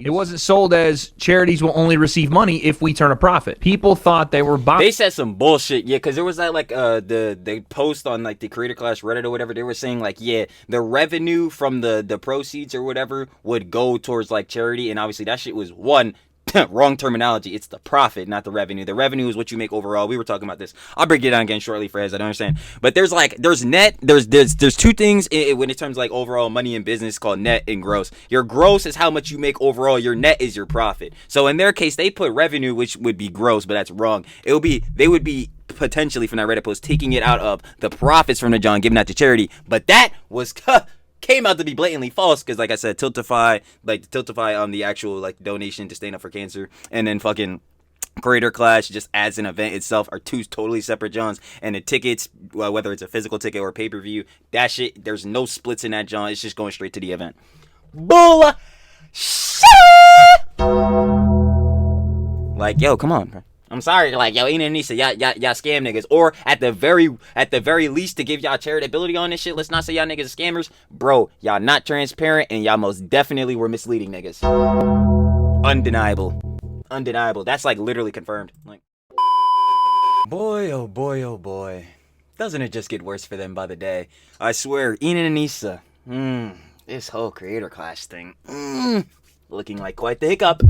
It wasn't sold as charities will only receive money if we turn a profit. People thought they were buying. They said some bullshit, yeah, because there was that like the post on like the Creator Clash Reddit or whatever. They were saying like, yeah, the revenue from the proceeds or whatever would go towards like charity, and obviously that shit was one. Wrong terminology. It's the profit, not the revenue. The revenue is what you make overall. We were talking about this. I'll break it down again shortly for as I don't understand. But there's two things when it terms like overall money in business called net and gross. Your gross is how much you make overall. Your net is your profit. So in their case, they put revenue, which would be gross, but that's wrong. They would be potentially from that Reddit post taking it out of the profits from the John, giving that to charity. But that was came out to be blatantly false because, like I said, Tiltify on the actual like donation to Stand Up for Cancer, and then fucking Creator Clash just as an event itself are two totally separate Johns. And the tickets, well, whether it's a physical ticket or pay-per-view, that shit, there's no splits in that John. It's just going straight to the event. Bull shit! Like, yo, come on, bro. I'm sorry, like, yo, Ina and Anisa, y'all scam niggas. Or at the very least, to give y'all charitability on this shit, let's not say y'all niggas are scammers. Bro, y'all not transparent, and y'all most definitely were misleading niggas. Undeniable. That's like literally confirmed. Like, boy, oh boy, oh boy. Doesn't it just get worse for them by the day? I swear, Ina and Anisa, this whole Creator Clash thing, looking like quite the hiccup.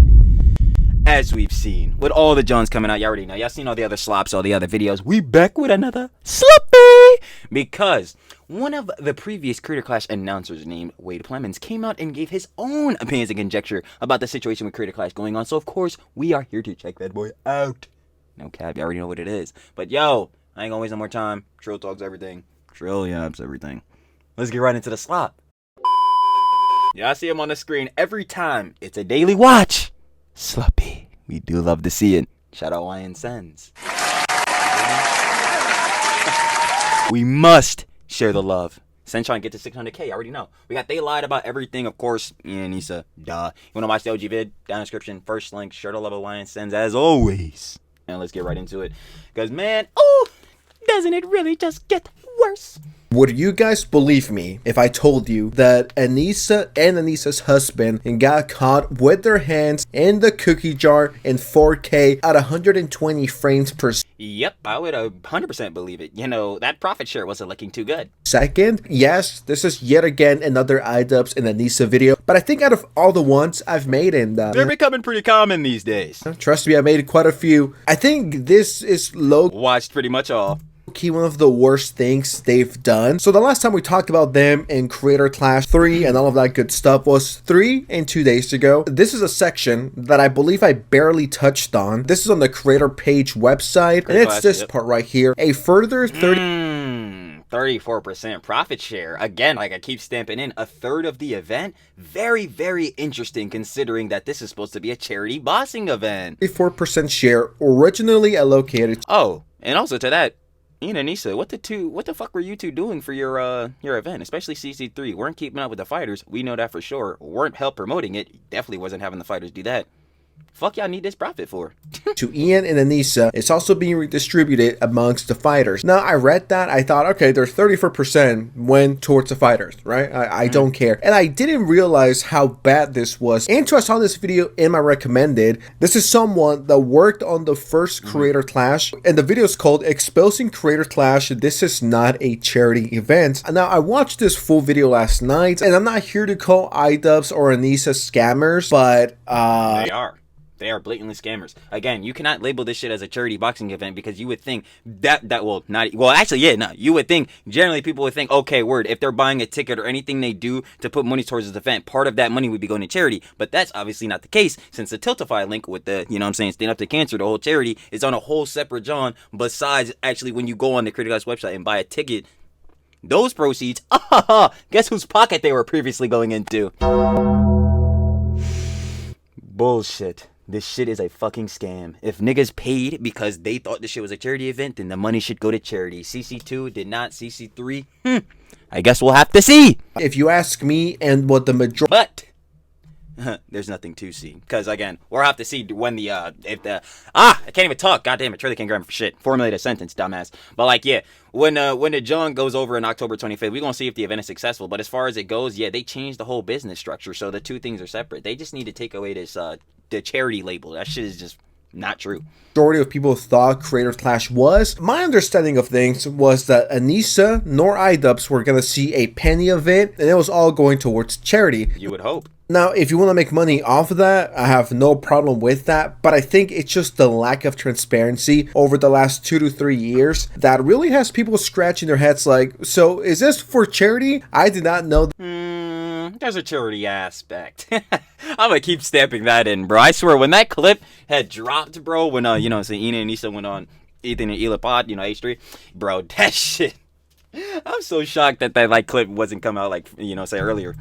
As we've seen, with all the Johns coming out, y'all already know. Y'all seen all the other slops, all the other videos. We back with another sloppy! Because one of the previous Creator Clash announcers named Wade Plemons came out and gave his own opinions and conjecture about the situation with Creator Clash going on. So, of course, we are here to check that boy out. No cap, you already know what it is. But, yo, I ain't gonna waste no more time. Trill talks everything. TrillTalksEverything everything. Let's get right into the slop. Y'all see him on the screen every time. It's a daily watch. Sloppy. We do love to see it. Shout out YN Sens. We must share the love. Sen trying to get to 600K. I already know. We got They Lied About Everything, of course. Yeah, Anisa. Duh. You want to watch the OG vid? Down in the description. First link. Share the love of YN Sens as always. And let's get right into it. Because, man, doesn't it really just get worse? Would you guys believe me if I told you that Anisa and Anisa's husband got caught with their hands in the cookie jar in 4K at 120 frames per second? Yep, I would 100% believe it. You know, that profit share wasn't looking too good. Second, yes, this is yet again another IDubbbz and Anisa video, but I think out of all the ones I've made, and they're becoming pretty common these days. Trust me, I made quite a few. I think this is watched pretty much all. One of the worst things they've done. So the last time we talked about them in Creator Clash 3 and all of that good stuff was 3 and 2 days ago. This is a section that I believe I barely touched on. This is on the creator page website, and it's this part right here. A further 34% profit share. Again, like I keep stamping in, a third of the event. Very, very interesting considering that this is supposed to be a charity bossing event. 34% share originally allocated. Oh, and also to that, Ina and Anisa, what the fuck were you two doing for your event? Especially CC3. Weren't keeping up with the fighters. We know that for sure. Weren't help promoting it. Definitely wasn't having the fighters do that. Fuck y'all need this profit for? To Ian and Anisa, it's also being redistributed amongst the fighters. Now, I read that. I thought, okay, there's 34% went towards the fighters, right? I don't care. And I didn't realize how bad this was. Until I saw this video in my recommended. This is someone that worked on the first Creator Clash. And the video is called Exposing Creator Clash. This is not a charity event. Now, I watched this full video last night. And I'm not here to call IDubbbz or Anisa scammers, but they are. They are blatantly scammers. Again, you cannot label this shit as a charity boxing event because you would think you would think generally people would think, okay, word, if they're buying a ticket or anything they do to put money towards this event, part of that money would be going to charity. But that's obviously not the case since the Tiltify link with the, you know what I'm saying, Stand Up to Cancer, the whole charity is on a whole separate John. Besides, actually, when you go on the Creator Clash website and buy a ticket, those proceeds, guess whose pocket they were previously going into? Bullshit. This shit is a fucking scam. If niggas paid because they thought this shit was a charity event, then the money should go to charity. CC2 did not. CC3, I guess we'll have to see. If you ask me and what the majority... But there's nothing to see. Because again, we'll have to see when the I can't even talk. God damn it, Triller can't grab for shit. Formulate a sentence, dumbass. But like, yeah, when the John goes over in October 25th, we're gonna see if the event is successful. But as far as it goes, yeah, they changed the whole business structure, so the two things are separate. They just need to take away this the charity label. That shit is just not true. Majority of people thought Creator Clash was. My understanding of things was that Anisa nor IDubbbz were gonna see a penny of it, and it was all going towards charity. You would hope. Now, if you want to make money off of that, I have no problem with that, but I think it's just the lack of transparency over the last 2 to 3 years that really has people scratching their heads like, so is this for charity? I did not know. There's a charity aspect. I'm gonna keep stamping that in, bro. I swear, when that clip had dropped, bro, when so Ina and Anisa went on Ethan and Ela Pod, H3, bro, that shit. I'm so shocked that like clip wasn't come out like say earlier.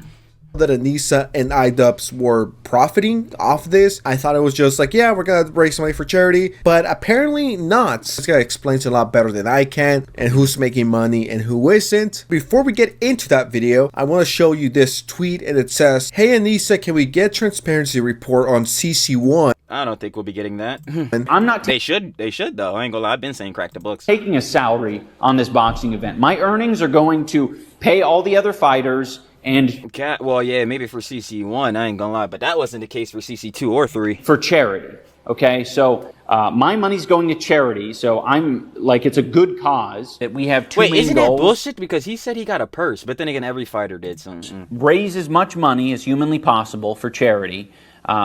That Anisa and IDubbbz were profiting off this. I thought it was just like, yeah, we're gonna raise money for charity, but apparently not. This guy explains a lot better than I can, and who's making money and who isn't. Before we get into that video, I want to show you this tweet, and it says, "Hey Anisa, can we get transparency report on CC1?" I don't think we'll be getting that. I'm not. They should though. I ain't gonna lie. I've been saying crack the books. Taking a salary on this boxing event. My earnings are going to pay all the other fighters. And well, yeah, maybe for CC1, I ain't gonna lie, but that wasn't the case for CC2 or 3. For charity, okay? So my money's going to charity, so I'm like, it's a good cause that we have two main goals. Wait, isn't that bullshit? Because he said he got a purse, but then again, every fighter did something. Raise as much money as humanly possible for charity.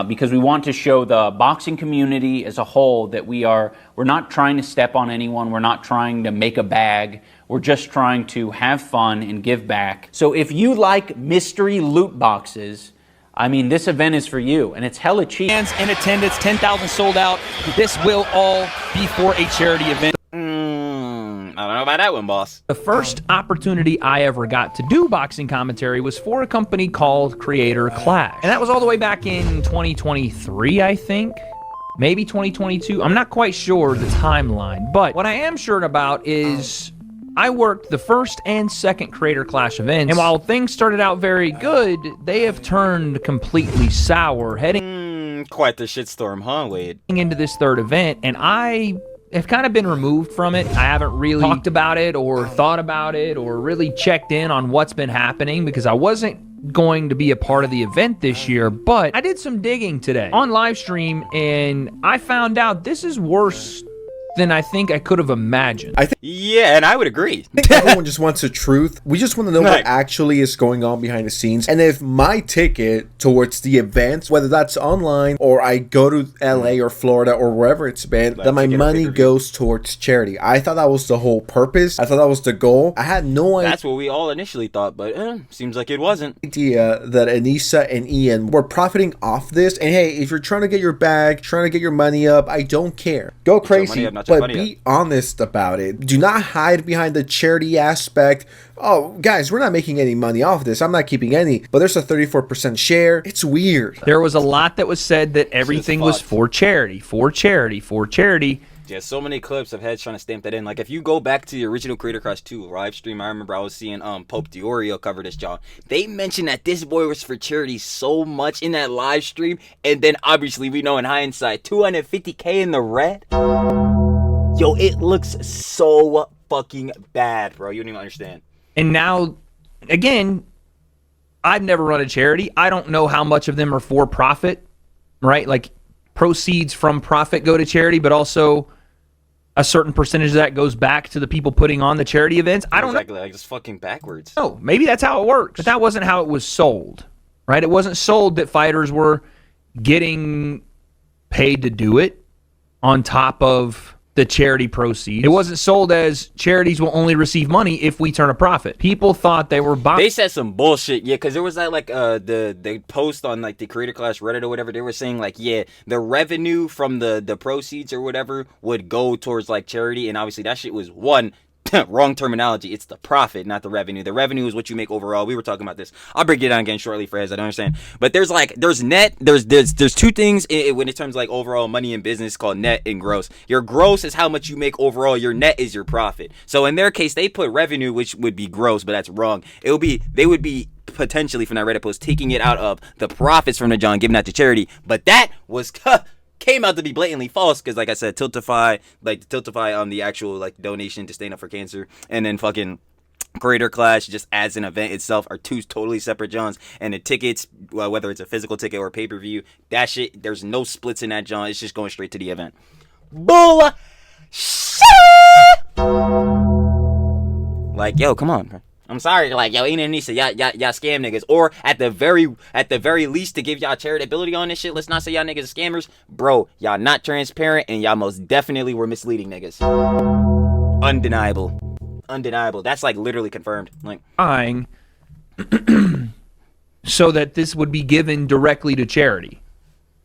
Because we want to show the boxing community as a whole that we're not trying to step on anyone. We're not trying to make a bag. We're just trying to have fun and give back. So if you like mystery loot boxes, I mean, this event is for you, and it's hella cheap. Fans in attendance, 10,000 sold out. This will all be for a charity event. I don't know about that one, boss. The first opportunity I ever got to do boxing commentary was for a company called Creator Clash. And that was all the way back in 2023, I think. Maybe 2022. I'm not quite sure the timeline. But what I am sure about is I worked the first and second Creator Clash events. And while things started out very good, they have turned completely sour heading quite the shitstorm, huh, Wade? Into this third event. And I have kind of been removed from it. I haven't really talked about it or thought about it or really checked in on what's been happening because I wasn't going to be a part of the event this year, but I did some digging today on live stream and I found out this is worse than I think I could have imagined. Yeah, and I would agree. I think everyone just wants the truth. We just want to know what actually is going on behind the scenes. And if my ticket towards the events, whether that's online or I go to LA or Florida or wherever it's been, that my money goes towards charity. I thought that was the whole purpose. I thought that was the goal. I had no idea. That's what we all initially thought, but seems like it wasn't. Idea that Anisa and Ian were profiting off this. And hey, if you're trying to get your bag, trying to get your money up, I don't care. Go crazy. But be honest about it. Do not hide behind the charity aspect. Oh, guys, we're not making any money off this. I'm not keeping any. But there's a 34% share. It's weird. There was a lot that was said that everything was for charity, for charity, for charity. Yeah, so many clips of heads trying to stamp that in. Like, if you go back to the original Creator Clash 2 live stream, I remember I was seeing Pope Diorio cover this, y'all. They mentioned that this boy was for charity so much in that live stream. And then, obviously, we know in hindsight, 250K in the red. Yo, it looks so fucking bad, bro. You don't even understand. And now, again, I've never run a charity. I don't know how much of them are for profit, right? Like, proceeds from profit go to charity, but also a certain percentage of that goes back to the people putting on the charity events. I don't know. Exactly, like just fucking backwards. No, maybe that's how it works. But that wasn't how it was sold, right? It wasn't sold that fighters were getting paid to do it on top of the charity proceeds. It wasn't sold as charities will only receive money if we turn a profit. People thought they were buying. They said some bullshit, yeah, because there was that like the post on like the Creator Clash Reddit or whatever. They were saying like, yeah, the revenue from the proceeds or whatever would go towards like charity, and obviously that shit was one wrong terminology. It's the profit, not the revenue. The revenue is what you make overall. We were talking about this. I'll break it down again shortly for heads. I don't understand. But there's net. There's two things when it comes to like overall money in business called net and gross. Your gross is how much you make overall. Your net is your profit. So in their case, they put revenue, which would be gross, but that's wrong. They would be potentially from that Reddit post taking it out of the profits from the John, giving that to charity. But that was came out to be blatantly false because, like I said, Tiltify on the actual like donation to Stand Up for Cancer, and then fucking Creator Clash just as an event itself are two totally separate Johns. And the tickets, whether it's a physical ticket or pay-per-view, that shit, there's no splits in that John. It's just going straight to the event. Bull shit. Like, yo, come on, bro. I'm sorry, like, yo, Ian and Anisa, y'all scam niggas. Or at the very least, to give y'all charitability on this shit, let's not say y'all niggas are scammers. Bro, y'all not transparent, and y'all most definitely were misleading niggas. Undeniable. That's like literally confirmed. Like, so that this would be given directly to charity.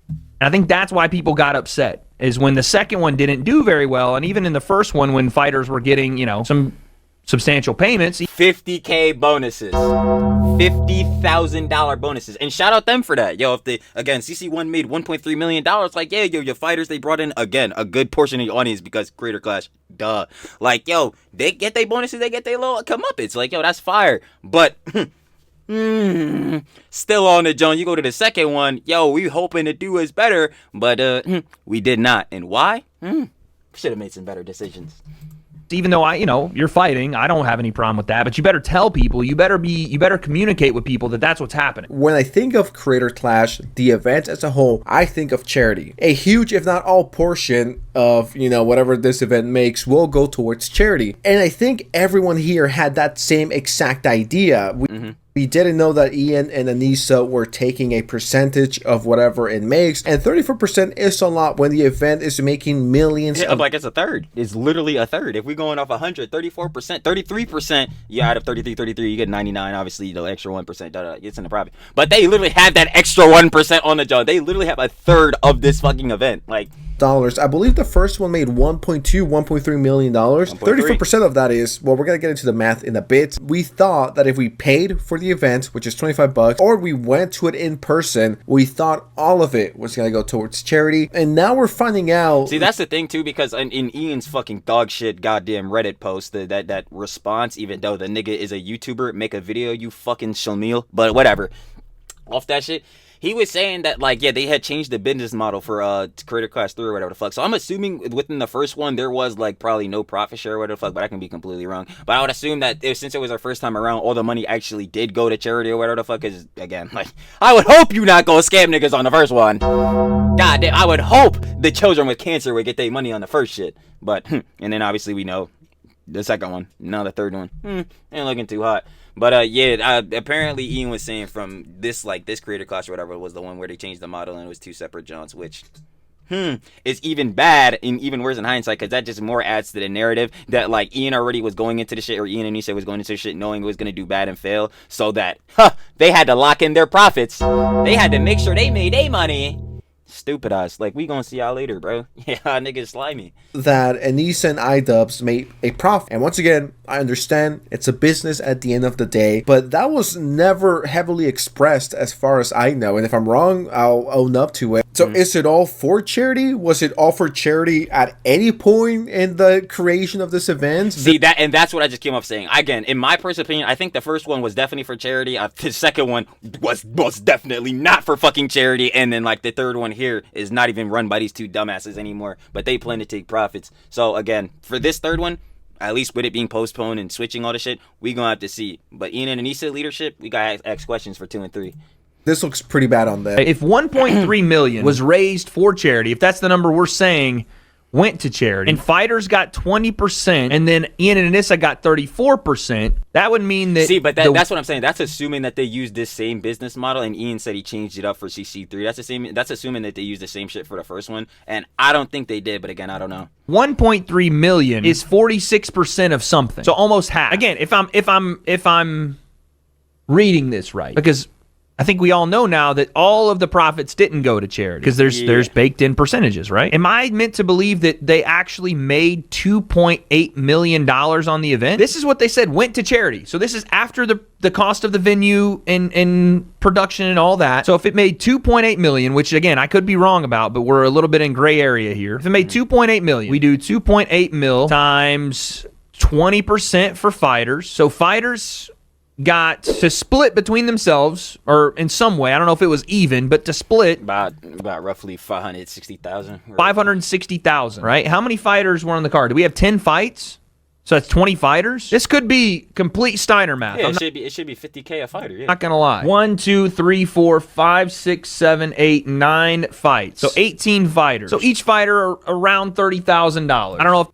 And I think that's why people got upset, is when the second one didn't do very well, and even in the first one when fighters were getting, some substantial payments. 50K bonuses. $50,000 bonuses. And shout out them for that. Yo, if CC1 made $1.3 million, like, yeah, yo, your fighters, they brought in, again, a good portion of your audience because Creator Clash, duh. Like, yo, they get their bonuses, they get their little comeuppance. Like, yo, that's fire. But, still on the John, you go to the second one, yo, we hoping to do us better, but we did not. And why? Should have made some better decisions. Even though you're fighting, I don't have any problem with that, but you better tell people, you better communicate with people that that's what's happening. When I think of Creator Clash, the event as a whole, I think of charity. A huge, if not all portion of, whatever this event makes will go towards charity. And I think everyone here had that same exact idea. We didn't know that Ian and Anisa were taking a percentage of whatever it makes, and 34% is a lot when the event is making millions. Like it's a third. It's literally a third. If we're going off 100, 34%, 33%, out of 33, you get 99. Obviously, the extra 1%, it's in the profit. But they literally have that extra 1% on the job. They literally have a third of this fucking event. Like, dollars. I believe the first one made $1.3 million. 34% of that is, well, we're going to get into the math in a bit. We thought that if we paid for the event, which is $25, or we went to it in person, we thought all of it was going to go towards charity. And now we're finding out. See, that's the thing too, because in Ian's fucking dog shit goddamn Reddit post, that response, even though the nigga is a YouTuber, make a video, you fucking shamil, but whatever. Off that shit. He was saying that, like, yeah, they had changed the business model for Creator Class 3 or whatever the fuck. So I'm assuming within the first one, there was, like, probably no profit share or whatever the fuck, but I can be completely wrong. But I would assume that since it was our first time around, all the money actually did go to charity or whatever the fuck. Because, again, like, I would hope you not go scam niggas on the first one. God damn, I would hope the children with cancer would get their money on the first shit. But, and then obviously we know the second one, now the third one, ain't looking too hot. But apparently Ian was saying from this Creator Clash or whatever was the one where they changed the model and it was two separate Johns, which is even bad and even worse in hindsight, because that just more adds to the narrative that, like, Ian already was going into the shit, or Ian and Anisa was going into the shit knowing it was going to do bad and fail, so that they had to lock in their profits. They had to make sure they made their money. Stupid ass. Like, we gonna see y'all later, bro. Yeah, niggas slimy. That Anisa and IDubbbz made a profit. And once again, I understand it's a business at the end of the day, but that was never heavily expressed as far as I know. And if I'm wrong, I'll own up to it. So is it all for charity? Was it all for charity at any point in the creation of this event? See, that's what I just came up saying. Again, in my personal opinion, I think the first one was definitely for charity. The second one was most definitely not for fucking charity. And then, like, the third one here is not even run by these two dumbasses anymore, but they plan to take profits. So again, for this third one, at least with it being postponed and switching all the shit, we gonna have to see. But Ian and Anisa leadership, we gotta ask questions for 2 and 3. This looks pretty bad on that. If 1.3 million was raised for charity, if that's the number we're saying went to charity, and fighters got 20%, and then Ian and Anisa got 34%, that would mean that... See, but that's what I'm saying. That's assuming that they used this same business model, and Ian said he changed it up for CC3. That's assuming that they used the same shit for the first one, and I don't think they did, but again, I don't know. 1.3 million is 46% of something, so almost half. Again, if I'm reading this right, because I think we all know now that all of the profits didn't go to charity because there's baked in percentages, right? Am I meant to believe that they actually made $2.8 million on the event? This is what they said went to charity. So this is after the cost of the venue and production and all that. So if it made $2.8 million, which again, I could be wrong about, but we're a little bit in gray area here. If it made $2.8 million, we do 2.8 mil times 20% for fighters. So fighters got to split between themselves, or in some way, I don't know if it was even, but to split about roughly 560,000. 560,000, right? How many fighters were on the card? Do we have 10 fights? So that's 20 fighters. This could be complete Steiner math. Yeah, it should be 50K a fighter. Yeah. Not gonna lie. 1, 2, 3, 4, 5, 6, 7, 8, 9 fights. So 18 fighters. So each fighter around $30,000. I don't know if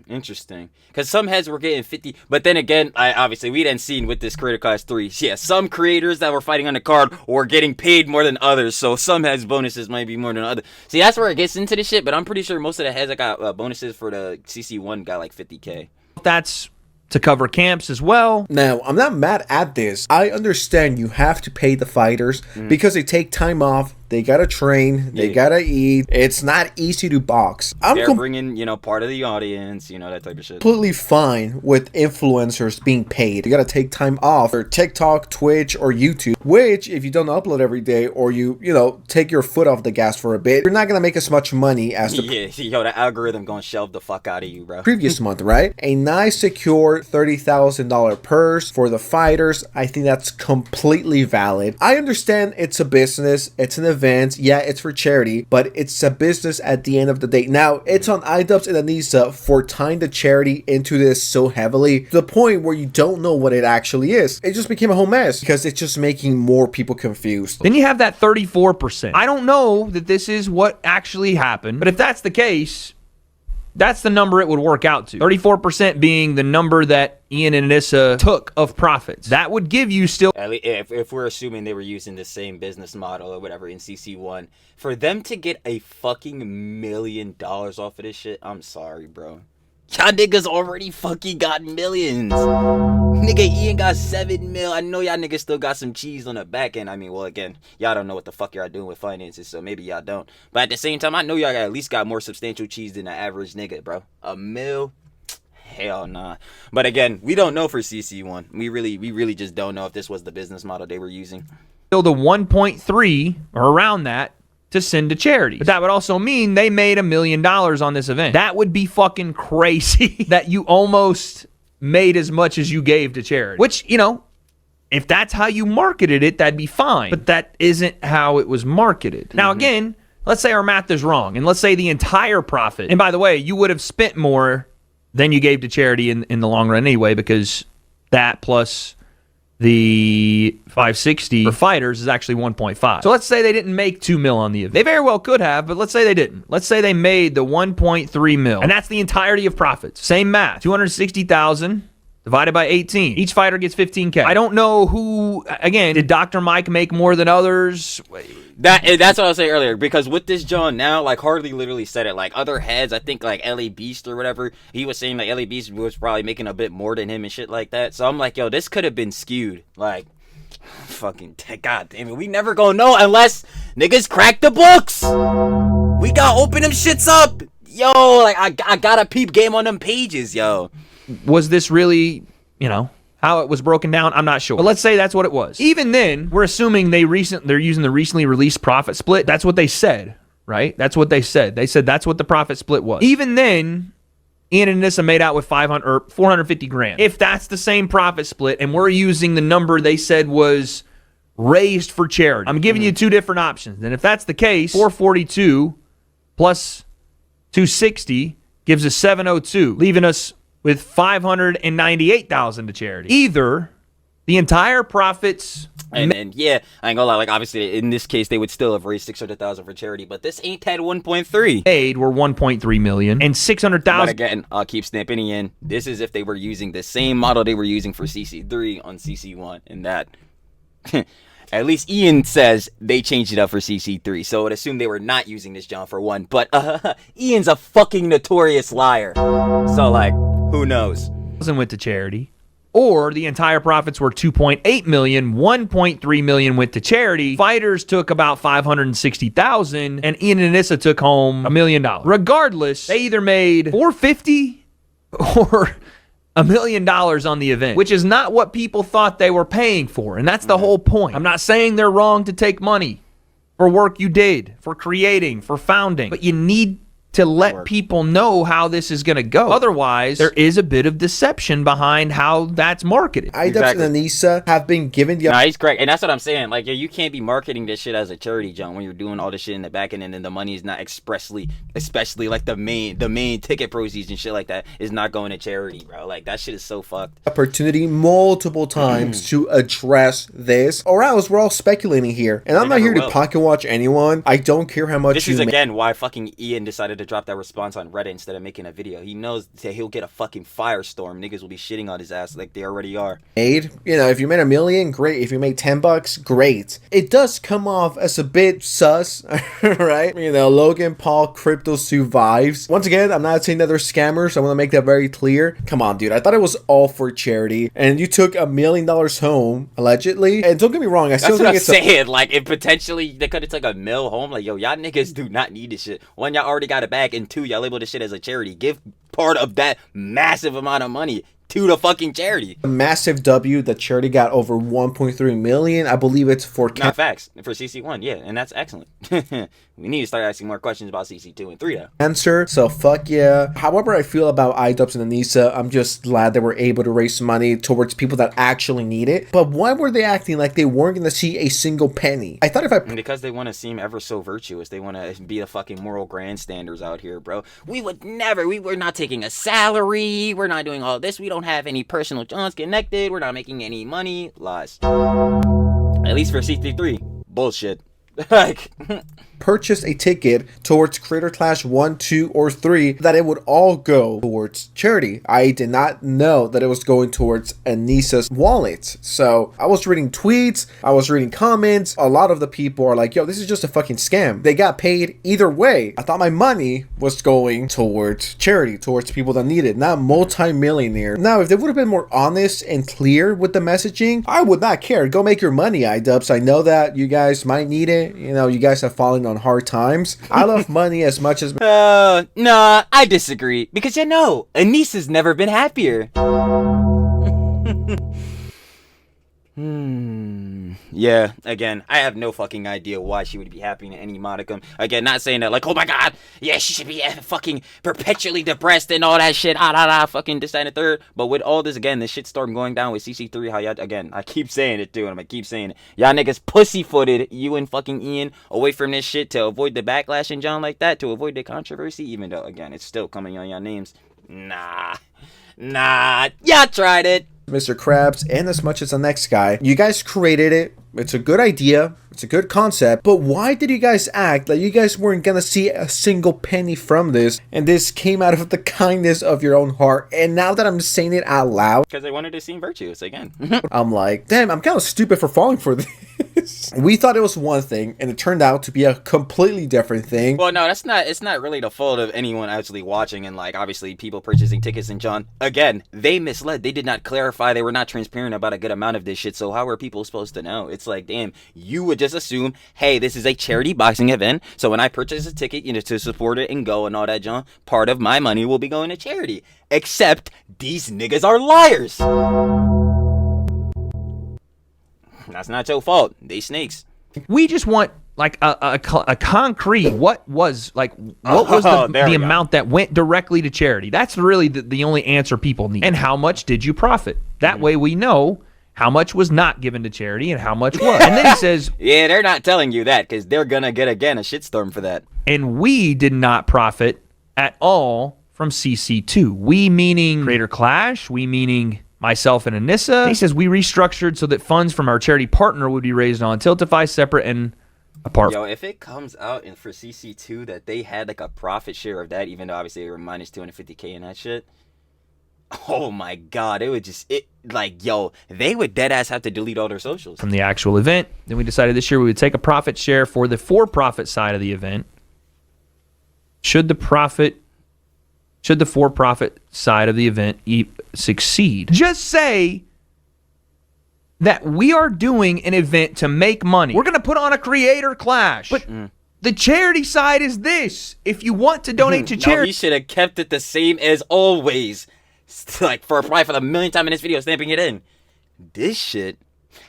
Interesting. Because some heads were getting 50, but then again, obviously we didn't see with this Creator Class 3. Yeah, some creators that were fighting on the card were getting paid more than others, so some heads bonuses might be more than others. See, that's where it gets into this shit, but I'm pretty sure most of the heads that got bonuses for the CC1 got like 50K. that's to cover camps as well. Now, I'm not mad at this. I understand you have to pay the fighters because they take time off. They gotta train. They gotta eat. It's not easy to box. They're bringing, part of the audience, that type of shit. Completely fine with influencers being paid. You gotta take time off for TikTok, Twitch, or YouTube, which if you don't upload every day or you take your foot off the gas for a bit, you're not gonna make as much money as the the algorithm gonna shelve the fuck out of you, bro. previous month, right? A nice secure $30,000 purse for the fighters. I think that's completely valid. I understand it's a business. It's an event. Yeah, it's for charity, but it's a business at the end of the day. Now, it's on IDubbbz and Anisa for tying the charity into this so heavily to the point where you don't know what it actually is. It just became a whole mess because it's just making more people confused. Then you have that 34%. I don't know that this is what actually happened, but if that's the case, that's the number it would work out to. 34% being the number that Ian and Anissa took of profits. That would give you still... If we're assuming they were using the same business model or whatever in CC1, for them to get a fucking $1 million off of this shit, I'm sorry, bro. Y'all niggas already fucking got millions. Nigga, Ian got 7 mil. I know y'all niggas still got some cheese on the back end. I mean, well, again, y'all don't know what the fuck y'all doing with finances, so maybe y'all don't. But at the same time, I know y'all at least got more substantial cheese than the average nigga, bro. $1 mil? Hell nah. But again, we don't know for CC1. We really just don't know if this was the business model they were using. Still the 1.3 or around that to send to charity. But that would also mean they made $1 million on this event. That would be fucking crazy that you almost made as much as you gave to charity. Which, if that's how you marketed it, that'd be fine. But that isn't how it was marketed. Now, again, let's say our math is wrong, and let's say the entire profit, and by the way, you would have spent more than you gave to charity in the long run anyway, because that plus the 560 for fighters is actually 1.5. So let's say they didn't make 2 mil on the event. They very well could have, but let's say they didn't. Let's say they made the 1.3 mil, and that's the entirety of profits. Same math, 260,000 divided by 18. Each fighter gets 15K. I don't know who, again, did Dr. Mike make more than others? That's what I was saying earlier, because with this John now, like Harley literally said it, like other heads, I think like LA Beast or whatever, he was saying like LA Beast was probably making a bit more than him and shit like that. So I'm like, yo, this could have been skewed. Like, fucking, god damn it, we never gonna know unless niggas crack the books. We gotta open them shits up. Yo, like I got a peep game on them pages, yo. Was this really, how it was broken down? I'm not sure. But let's say that's what it was. Even then, we're assuming they're using the recently released profit split. That's what they said, right? That's what they said. They said that's what the profit split was. Even then, Ian and Anissa made out with 450 grand. If that's the same profit split and we're using the number they said was raised for charity, I'm giving you two different options. And if that's the case, 442 plus 260 gives us 702, leaving us with 598,000 to charity. Either the entire profits, and then I ain't gonna lie, like obviously in this case they would still have raised 600,000 for charity, but this ain't had 1.3. Made were 1.3 million and 600,000. But again, I'll keep snapping in. This is if they were using the same model they were using for CC3 on CC1, and that. At least Ian says they changed it up for CC3, so I would assume they were not using this John for one. But Ian's a fucking notorious liar, so like, who knows? Went to charity. or the entire profits were 2.8 million, 1.3 million went to charity. Fighters took about 560,000, and Ian and Anisa took home $1 million. Regardless, they either made 450 or $1 million on the event, which is not what people thought they were paying for, and that's the whole point. I'm not saying they're wrong to take money for work you did, for creating, for founding, but you need to let people know how this is going to go. Otherwise, there is a bit of deception behind how that's marketed. IDubbbz and Anisa have been given the... Nah, he's correct. And that's what I'm saying. Like, you can't be marketing this shit as a charity, John, when you're doing all this shit in the back end and then the money is not expressly, especially like the main ticket proceeds and shit like that is not going to charity, bro. Like, that shit is so fucked. Opportunity multiple times to address this, or else we're all speculating here. And I'm not here to pocket watch anyone. I don't care how much this is, again, why fucking Ian decided to drop that response on Reddit instead of making a video. He knows that he'll get a fucking firestorm. Niggas will be shitting on his ass like they already are. You know, if you made $1 million, great. If you made $10, great. It does come off as a bit sus, right? You know, Logan Paul crypto survives. Once again, I'm not saying that they're scammers. I want to make that very clear. Come on, dude. I thought it was all for charity, and you took $1 million home allegedly. And don't get me wrong, I still think it's saying. Like, if potentially they could have took $1 million home, like, yo, y'all niggas do not need this shit. One, y'all already got it back, and two, y'all label this shit as a charity. Give part of that massive amount of money to the fucking charity. A massive W. The charity got over 1.3 million. I believe it's for... Not facts. For CC1, yeah, and that's excellent. We need to start asking more questions about CC2 and 3, though. Answer, so fuck yeah. However I feel about IDubbbz and Anisa, I'm just glad they were able to raise money towards people that actually need it. But why were they acting like they weren't going to see a single penny? I thought if I... Because they want to seem ever so virtuous. They want to be the fucking moral grandstanders out here, bro. We would never... We're not taking a salary. We're not doing all this. We don't have any personal Johns connected. We're not making any money. Lies. At least for CC3. Bullshit. Like... purchased a ticket towards Creator Clash 1, 2, or 3, that it would all go towards charity. I did not know that it was going towards Anisa's wallet. So I was reading tweets, I was reading comments. A lot of the people are like, yo, this is just a fucking scam. They got paid either way. I thought my money was going towards charity, towards people that need it, not multi-millionaire. Now, if they would have been more honest and clear with the messaging, I would not care. Go make your money, IDubbbz. I know that you guys might need it. You know, you guys have fallen on hard times. I love money as much as... Nah, I disagree. Because, you know, Anisa's never been happier. Yeah, again, I have no fucking idea why she would be happy in any modicum. Again, not saying that like, oh my god, yeah, she should be fucking perpetually depressed and all that shit, fucking this, that, and the third. But with all this, again, this shitstorm going down with CC3, how y'all, again, I keep saying it too, and I'm gonna keep saying it. Y'all niggas pussyfooted you and fucking Ian away from this shit to avoid the backlash and John like that, to avoid the controversy, even though, again, it's still coming on y'all names. Nah, y'all tried it. Mr. Krabs, and as much as the next guy, you guys created it. It's a good idea. It's a good concept. But why did you guys act like you guys weren't gonna see a single penny from this? And this came out of the kindness of your own heart. And now that I'm saying it out loud, because they wanted to seem virtuous again. I'm like, damn, I'm kind of stupid for falling for this. We thought it was one thing, and it turned out to be a completely different thing. Well, no, it's not really the fault of anyone actually watching, and like obviously people purchasing tickets. And John, again, they misled. They did not clarify. They were not transparent about a good amount of this shit. So how are people supposed to know? It's like, damn, you would just assume, hey, this is a charity boxing event, so when I purchase a ticket, you know, to support it and go and all that, John, part of my money will be going to charity. Except these niggas are liars. That's not your fault. They snakes. We just want like a concrete what was the amount that went directly to charity. That's really the only answer people need. And how much did you profit? That way we know how much was not given to charity and how much was. And then he says, yeah, they're not telling you that because they're gonna get again a shitstorm for that. And we did not profit at all from CC2. We meaning Creator Clash, we meaning myself and Anisa. And he says we restructured so that funds from our charity partner would be raised on Tiltify separate and apart. Yo, if it comes out for CC2 that they had like a profit share of that, even though obviously they were minus 250K and that shit, oh my god, it would just, they would deadass have to delete all their socials from the actual event. Then we decided this year we would take a profit share for the for-profit side of the event. Should the profit should the for-profit side of the event succeed. Just say that we are doing an event to make money. We're going to put on a creator clash. But the charity side is this. If you want to donate to charity... No, he should have kept it the same as always. Like, probably for the millionth time in this video, stamping it in. This shit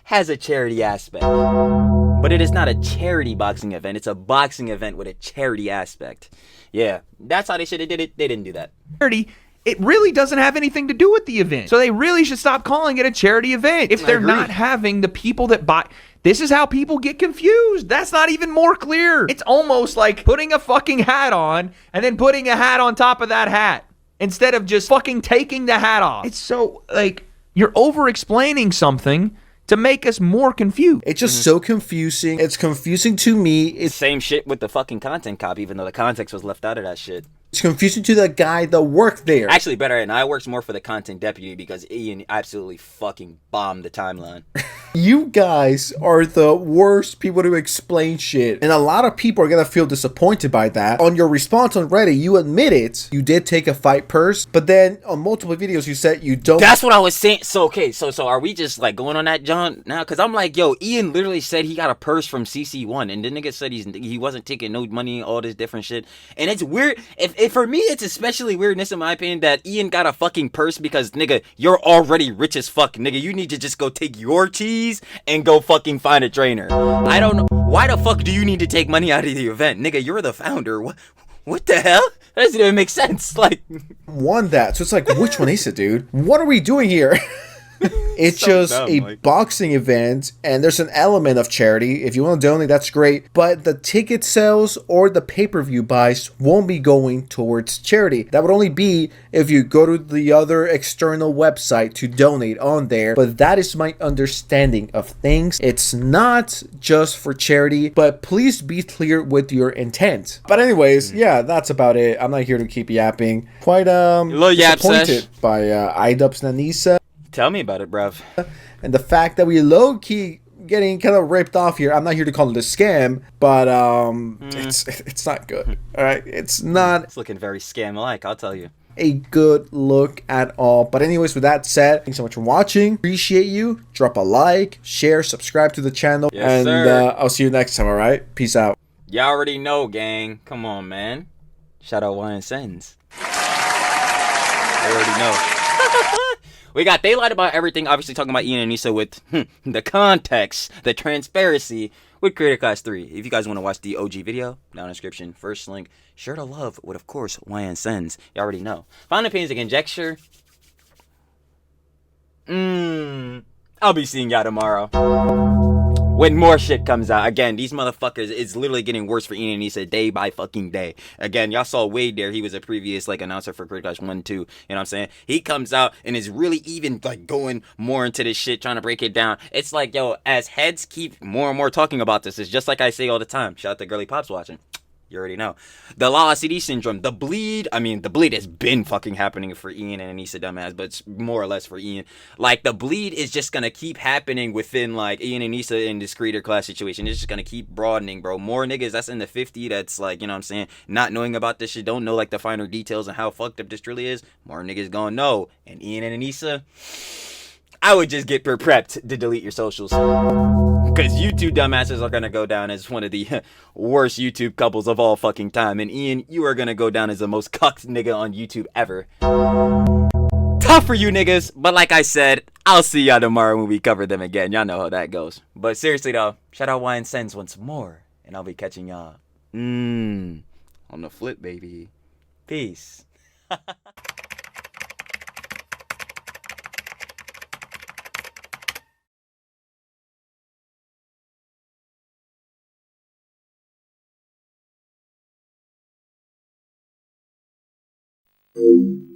has a charity aspect. But it is not a charity boxing event. It's a boxing event with a charity aspect. Yeah, that's how they should have did it. They didn't do that. Charity, it really doesn't have anything to do with the event. So they really should stop calling it a charity event. If they're not having the people that buy... This is how people get confused. That's not even more clear. It's almost like putting a fucking hat on and then putting a hat on top of that hat instead of just fucking taking the hat off. It's so, like, you're over-explaining something to make us more confused. It's just so confusing. It's confusing to me. It's Same shit with the fucking content copy, even though the context was left out of that shit. It's confusing to the guy that worked there. Actually, better, and I works more for the content deputy because Ian absolutely fucking bombed the timeline. You guys are the worst people to explain shit. And a lot of people are gonna feel disappointed by that. On your response on Reddit, you admit it. You did take a fight purse, but then on multiple videos you said you don't. That's what I was saying. So, okay, so are we just like going on that, John, now? Because I'm like, yo, Ian literally said he got a purse from CC1, and the nigga said he wasn't taking no money, all this different shit. And it's weird. If for me, it's especially weirdness in my opinion that Ian got a fucking purse because, nigga, you're already rich as fuck, nigga. You need to just go take your cheese and go fucking find a trainer. I don't know. Why the fuck do you need to take money out of the event? Nigga, you're the founder. What the hell? That doesn't even make sense. Like, won that. So it's like, which one is it, dude? What are we doing here? It's so just dumb, a boxing event, and there's an element of charity. If you want to donate, that's great. But the ticket sales or the pay-per-view buys won't be going towards charity. That would only be if you go to the other external website to donate on there. But that is my understanding of things. It's not just for charity, but please be clear with your intent. But anyways, yeah, that's about it. I'm not here to keep yapping. Quite disappointed by IDubbbz and Anisa. Tell me about it, bruv. And the fact that we low-key getting kind of ripped off here. I'm not here to call it a scam, but it's not good. All right, it's not. It's looking very scam-like, I'll tell you. A good look at all. But anyways, with that said, thanks so much for watching. Appreciate you. Drop a like, share, subscribe to the channel, yes, and I'll see you next time. All right, peace out. Y'all already know, gang. Come on, man. Shout out Wyan Sens. I already know. We got They Lied About Everything, obviously talking about Ian and Anisa with the context, the transparency with Creator Class 3. If you guys want to watch the OG video, down in the description, first link, Share to Love with, of course, Wyan Sens. You already know. Final opinions and conjecture. I'll be seeing y'all tomorrow when more shit comes out. Again, these motherfuckers, it's literally getting worse for Ian and Anisa day by fucking day. Again, y'all saw Wade there. He was a previous like announcer for Creator Clash 1, 2. You know what I'm saying? He comes out and is really even like going more into this shit, trying to break it down. It's like, yo, as heads keep more and more talking about this, it's just like I say all the time. Shout out to Girly Pops watching. You already know. The Lala CD syndrome, the bleed. I mean, the bleed has been fucking happening for Ian and Anisa, dumbass, but it's more or less for Ian. Like, the bleed is just gonna keep happening within, like, Ian and Anisa in this Creator Class situation. It's just gonna keep broadening, bro. More niggas that's in the 50 that's, like, you know what I'm saying, not knowing about this shit, don't know, like, the finer details and how fucked up this really is. More niggas gonna know. And Ian and Anisa, I would just get prepped to delete your socials. Because you two dumbasses are going to go down as one of the worst YouTube couples of all fucking time. And Ian, you are going to go down as the most cucked nigga on YouTube ever. Tough for you niggas. But like I said, I'll see y'all tomorrow when we cover them again. Y'all know how that goes. But seriously though, shout out Wyan Sens once more. And I'll be catching y'all on the flip, baby. Peace. Thank you.